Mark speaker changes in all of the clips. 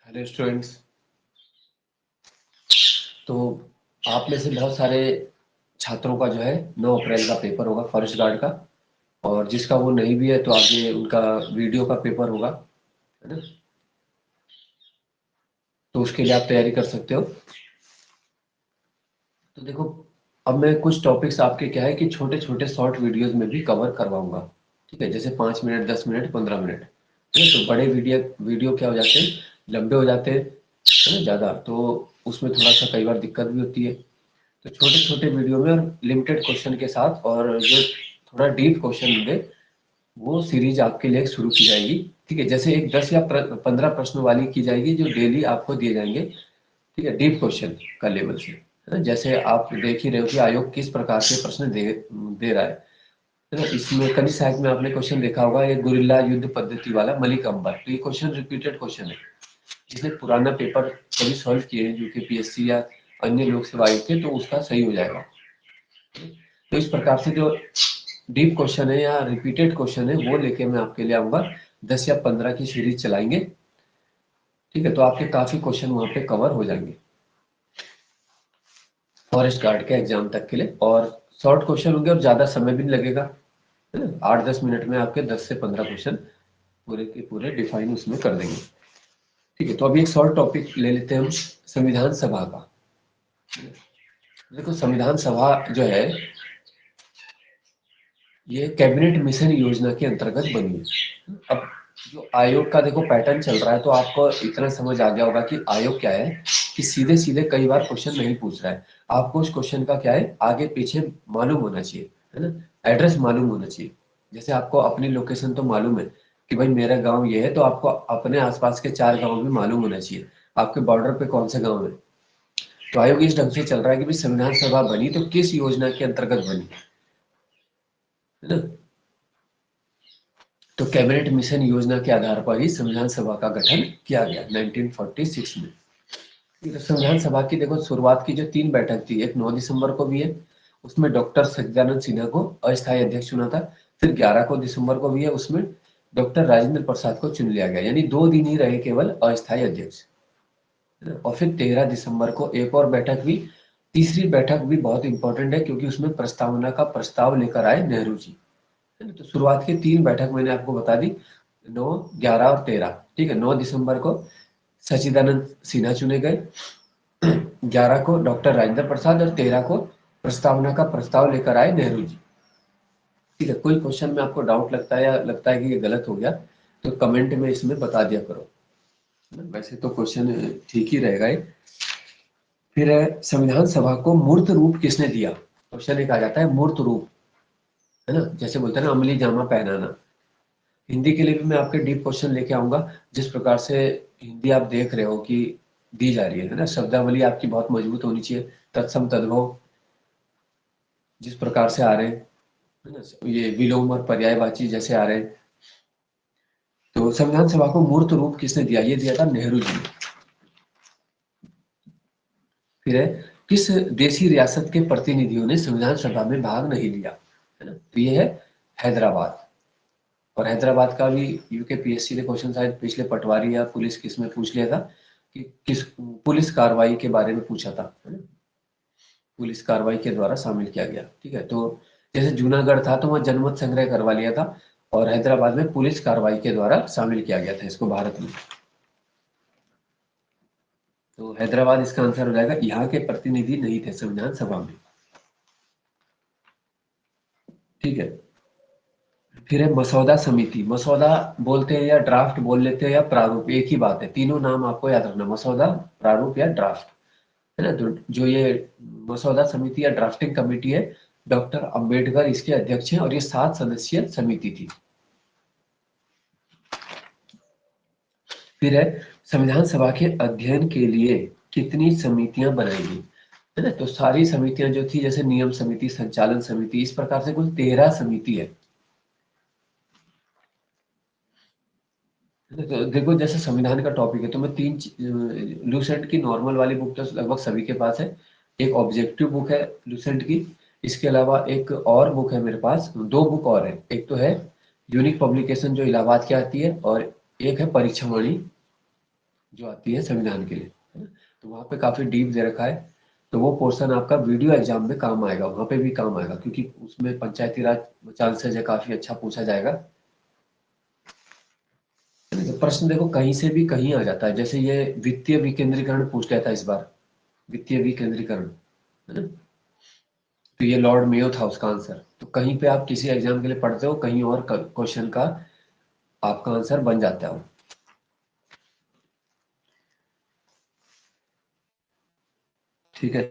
Speaker 1: Hello students. तो आप में से बहुत सारे छात्रों का जो है 9 अप्रैल का पेपर होगा फॉरेस्ट गार्ड का। और जिसका वो नहीं भी है तो आगे उनका वीडियो का पेपर होगा, है ना। तो उसके लिए आप तैयारी कर सकते हो। तो देखो, अब मैं कुछ टॉपिक्स आपके क्या है कि छोटे छोटे शॉर्ट वीडियोस में भी कवर करवाऊंगा। ठीक है, जैसे 5 मिनट, 10 मिनट, 15 मिनट। ठीक है, तो बड़े वीडियो वीडियो क्या हो जाते हैं, लंबे हो जाते हैं, है ना, ज़्यादा। तो उसमें थोड़ा सा कई बार दिक्कत भी होती है। तो छोटे छोटे वीडियो में और लिमिटेड क्वेश्चन के साथ, और जो थोड़ा डीप क्वेश्चन होंगे वो सीरीज आपके लिए शुरू की जाएगी। ठीक है, जैसे एक 10 या 15 प्रश्न वाली की जाएगी जो डेली आपको दिए जाएंगे। ठीक है, डीप क्वेश्चन का लेवल से, है ना। जैसे आप देख ही रहे हो कि आयोग किस प्रकार के प्रश्न दे रहा है ना। इसमें कभी साइड में आपने क्वेश्चन देखा होगा, ये गुरिल्ला युद्ध पद्धति वाला मलिक अंबर। तो ये क्वेश्चन रिपीटेड क्वेश्चन है, जिसने पुराना पेपर कभी सॉल्व किए हैं जो कि पीएससी या अन्य लोक सेवा आयोग थे, तो उसका सही हो जाएगा। तो इस प्रकार से जो डीप क्वेश्चन है या रिपीटेड क्वेश्चन है वो लेके मैं आपके लिए आऊंगा। 10 या 15 की सीरीज चलाएंगे। ठीक है, तो आपके काफी क्वेश्चन वहां पे कवर हो जाएंगे फॉरेस्ट गार्ड के एग्जाम तक के लिए। और शॉर्ट क्वेश्चन होंगे और ज्यादा समय भी नहीं लगेगा, है ना। 8-10 मिनट में आपके 10 से 15 क्वेश्चन पूरे के पूरे डिफाइन उसमें कर देंगे। ठीक है, तो अभी एक शॉर्ट टॉपिक ले लेते हैं हम, संविधान सभा का। देखो, संविधान सभा जो है ये कैबिनेट मिशन योजना के अंतर्गत बनी है। अब जो आयोग का देखो पैटर्न चल रहा है, तो आपको इतना समझ आ गया होगा कि आयोग क्या है कि सीधे सीधे कई बार क्वेश्चन नहीं पूछ रहा है। आपको उस क्वेश्चन का क्या है, आगे पीछे मालूम होना चाहिए, है ना। एड्रेस मालूम होना चाहिए। जैसे आपको अपनी लोकेशन तो मालूम है कि भाई मेरा गांव ये है, तो आपको अपने आसपास के 4 गांव भी मालूम होना चाहिए, आपके बॉर्डर पे कौन सा गाँव है। तो आयोग इस ढंग से चल रहा है कि भाई संविधान सभा बनी तो किस योजना के अंतर्गत बनी, है ना। तो कैबिनेट मिशन योजना के आधार पर ही संविधान सभा का गठन किया गया 1946 में। तो संविधान सभा की देखो शुरुआत की जो 3 बैठक थी, एक 9 दिसंबर को भी है, उसमें डॉक्टर सच्चिदानंद सिन्हा को अस्थायी अध्यक्ष चुना था। फिर 11 को दिसंबर को भी है, उसमें डॉक्टर राजेंद्र प्रसाद को चुन लिया गया, यानी 2 दिन ही रहे केवल अस्थायी अध्यक्ष। और फिर 13 दिसंबर को एक और बैठक हुई। तीसरी बैठक भी बहुत इंपॉर्टेंट है क्योंकि उसमें प्रस्तावना का प्रस्ताव लेकर आए नेहरू जी। तो शुरुआत की 3 बैठक मैंने आपको बता दी, 9, 11 और 13। ठीक है, 9 दिसंबर को सच्चिदानंद सिन्हा चुने गए, 11 को डॉक्टर राजेंद्र प्रसाद और 13 को प्रस्तावना का प्रस्ताव लेकर आए नेहरू जी। ठीक है, कोई क्वेश्चन में आपको डाउट लगता है या लगता है कि ये गलत हो गया तो कमेंट में इसमें बता दिया करो। वैसे तो क्वेश्चन ठीक ही रहेगा ये। फिर संविधान सभा को मूर्त रूप किसने दिया। क्वेश्चन एक आ जाता है मूर्त रूप, है ना, जैसे बोलते हैं ना अमली जामा पहनाना। हिंदी के लिए भी मैं आपके डीप क्वेश्चन लेके आऊंगा। जिस प्रकार से हिंदी आप देख रहे हो कि दी जा रही है ना, शब्दावली आपकी बहुत मजबूत होनी चाहिए। तत्सम तद्भव जिस प्रकार से आ रहे हैं, है ना, ये विलोम और पर्यायवाची जैसे आ रहे हैं। तो संविधान सभा को मूर्त रूप किसने दिया, ये दिया था नेहरू जी ने। फिर है, किस देशी रियासत के प्रतिनिधियों ने संविधान सभा में भाग नहीं लिया, है ना। तो ये है हैदराबाद। और हैदराबाद का भी यूकेपीएससी ने क्वेश्चन शायद पिछले पटवारी या पुलिस किस में पूछ लिया था कि किस पुलिस कार्रवाई के बारे में पूछा था, है ना। पुलिस कार्रवाई के द्वारा शामिल किया गया। ठीक है, तो जैसे जूनागढ़ था तो वहाँ जनमत संग्रह करवा लिया था, और हैदराबाद में पुलिस कार्रवाई के द्वारा शामिल किया गया था इसको भारत में। तो हैदराबाद इसका आंसर हो जाएगा, यहाँ के प्रतिनिधि नहीं थे संविधान सभा में। ठीक है, फिर है मसौदा समिति। मसौदा बोलते हैं या ड्राफ्ट बोल लेते हैं या प्रारूप, एक ही बात है। तीनों नाम आपको याद रखना, मसौदा, प्रारूप या ड्राफ्ट, है ना। तो जो ये मसौदा समिति या ड्राफ्टिंग कमेटी है, डॉक्टर अंबेडकर इसके अध्यक्ष हैं और ये 7 सदस्यीय समिति थी। फिर है संविधान सभा के अध्ययन के लिए कितनी समितियां बनाई गई, है ना। तो सारी समितियां जो थी, जैसे नियम समिति, संचालन समिति, इस प्रकार से कुल 13 समिति है। तो देखो, जैसे संविधान का टॉपिक है तो मैं 3 लूसेंट की नॉर्मल वाली बुक तो लगभग सभी के पास है। एक ऑब्जेक्टिव बुक है लूसेंट की। इसके अलावा एक और बुक है मेरे पास, 2 बुक और है। एक तो है यूनिक पब्लिकेशन जो इलाहाबाद की आती है, और एक है परीक्षा वाणी, जो आती है संविधान के लिए, है ना। तो वहाँ पे काफी डीप दे रखा है, तो वो पोर्शन आपका वीडियो एग्जाम में काम आएगा, वहाँ पे भी काम आएगा, क्योंकि उसमें पंचायती राज चांसेस है काफी अच्छा पूछा जाएगा। तो प्रश्न देखो कहीं से भी कहीं आ जाता है, जैसे ये वित्तीय विकेंद्रीकरण पूछ लिया था इस बार, वित्तीय विकेंद्रीकरण, है ना। तो ये लॉर्ड मेयो था उसका आंसर। तो कहीं पे आप किसी एग्जाम के लिए पढ़ते हो, कहीं और क्वेश्चन का आपका आंसर बन जाता है। ठीक है,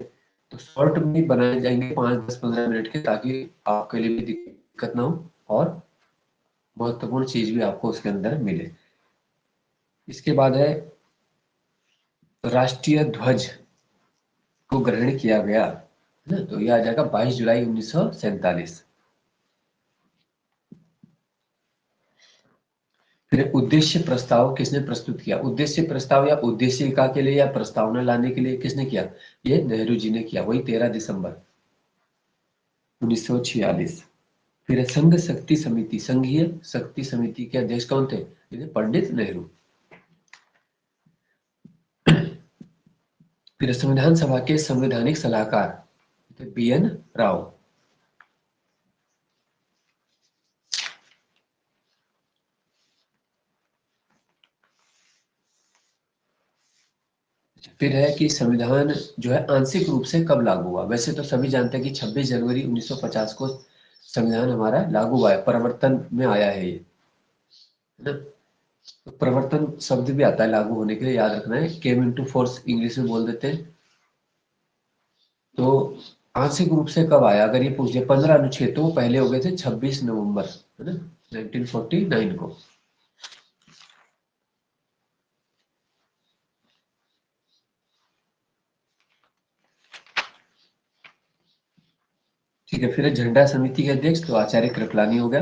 Speaker 1: तो शॉर्ट में बनाए जाएंगे 5, 10, 15 मिनट के, ताकि आपके लिए भी दिक्कत ना हो और महत्वपूर्ण चीज भी आपको उसके अंदर मिले। इसके बाद है राष्ट्रीय ध्वज को ग्रहण किया गया, है ना। तो यह आ जाएगा 22 जुलाई 1947। फिर उद्देश्य प्रस्ताव किसने प्रस्तुत किया? उद्देश्य प्रस्ताव या उद्देशिका के लिए या प्रस्तावना लाने के लिए किसने किया? ये नेहरू जी ने किया, वही 13 दिसंबर 1946। फिर संघ शक्ति समिति, संघीय शक्ति समिति के अध्यक्ष कौन थे? ये पंडित नेहरू। फिर संविधान सभा के संवैधानिक सलाहकार बी.एन. राव। फिर है कि संविधान जो है आंशिक रूप से कब लागू हुआ? वैसे तो सभी जानते हैं कि 26 जनवरी 1950 को संविधान हमारा लागू हुआ है, परिवर्तन में आया है ये, है ना। तो प्रवर्तन शब्द भी आता है लागू होने के लिए, याद रखना है, केम इनटू फोर्स इंग्लिश में बोल देते हैं। तो आंशिक रूप से कब आया अगर ये पूछे, 15 अनुच्छेद, तो वो पहले हो गए थे 26 नवंबर, है ना, 1949 को। ठीक है, फिर झंडा समिति के अध्यक्ष तो आचार्य कृपलानी हो गया।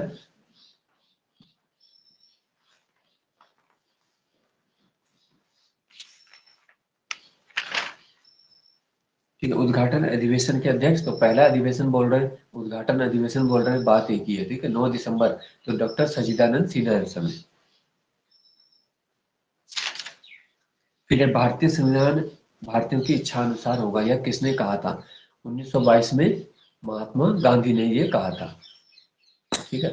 Speaker 1: ठीक है, उद्घाटन अधिवेशन के अध्यक्ष तो पहला अधिवेशन बोल रहे हैं, उद्घाटन अधिवेशन बोल रहे हैं, बात एक ही है। ठीक है, 9 दिसंबर, तो डॉक्टर सच्चिदानंद सिन्हा इस समय। फिर ये भारतीय संविधान भारतीयों की इच्छा अनुसार होगा, यह किसने कहा था? 1922 में महात्मा गांधी ने ये कहा था। ठीक है,